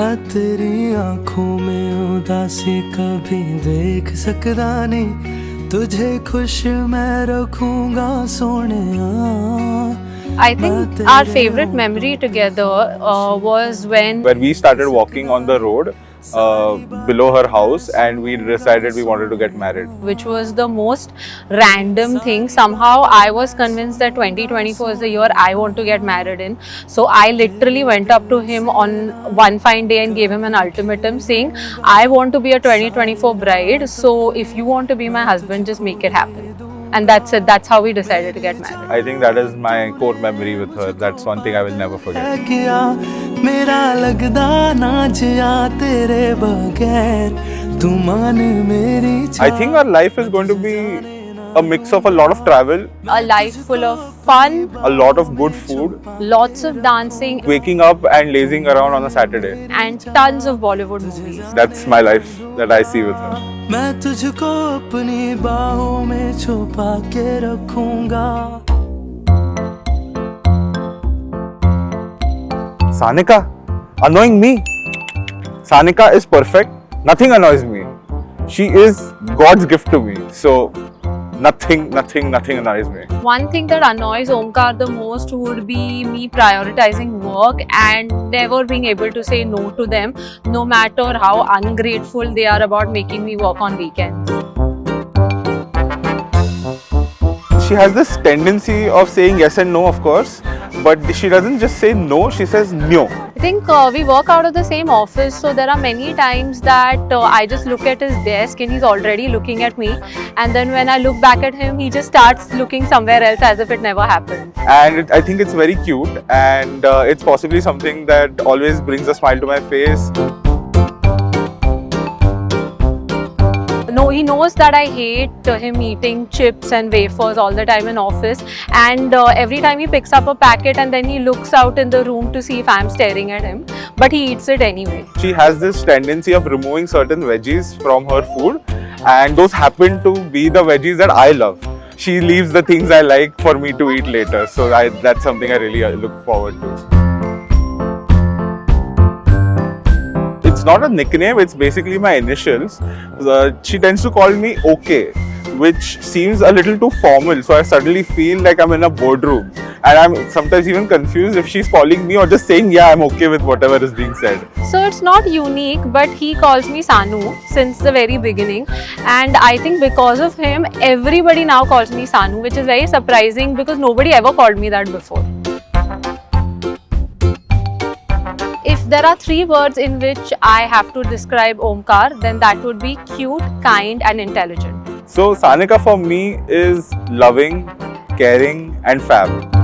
मैं तेरी आंखों में उदासी कभी देख सकदा नहीं, तुझे खुश मैं रखूंगा Sonia. I think our favorite memory together was when we started walking on the road below her house, and we decided we wanted to get married. which was the most random thing. Somehow I was convinced that 2024 is the year I want to get married in. So I literally went up to him on one fine day and gave him an ultimatum saying, I want to be a 2024 bride. So if you want to be my husband, just make it happen. And that's it. That's how we decided to get married. I think that is my core memory with her. That's one thing I will never forget. किया मेरा लगदा ना जिया तेरे बगैर, तू मान मेरी I think our life is going to be a mix of a lot of travel, A life full of fun, a lot of good food, lots of dancing, waking up and lazing around on a Saturday. and tons of Bollywood movies. That's my life that I see with her. मैं तुझको अपनी बाहों में छुपा के रखूंगा। Sanika, annoying me. Sanika is perfect. Nothing annoys me. She is God's gift to me. So nothing annoys me. One thing that annoys Omkar the most would be me prioritizing work and never being able to say no to them, no matter how ungrateful they are about making me work on weekends. She has this tendency of saying yes and no, of course, but she doesn't just say no, she says no. I think we work out of the same office, so there are many times that I just look at his desk and he's already looking at me, and then when I look back at him, he just starts looking somewhere else as if it never happened. And I think it's very cute, and it's possibly something that always brings a smile to my face. No, he knows that I hate him eating chips and wafers all the time in office, and every time he picks up a packet and then he looks out in the room to see if I'm staring at him, but he eats it anyway. She has this tendency of removing certain veggies from her food, and those happen to be the veggies that I love. She leaves the things I like for me to eat later, so that's something I really look forward to. It's not a nickname, it's basically my initials. She tends to call me OK, which seems a little too formal, so I suddenly feel like I'm in a boardroom, and I'm sometimes even confused if she's calling me or just saying, yeah, I'm okay with whatever is being said. So it's not unique, but he calls me Sanu since the very beginning, and I think because of him, everybody now calls me Sanu, which is very surprising because nobody ever called me that before. If there are 3 words in which I have to describe Omkar, then that would be cute, kind, and intelligent. So Sanika for me is loving, caring, and fab.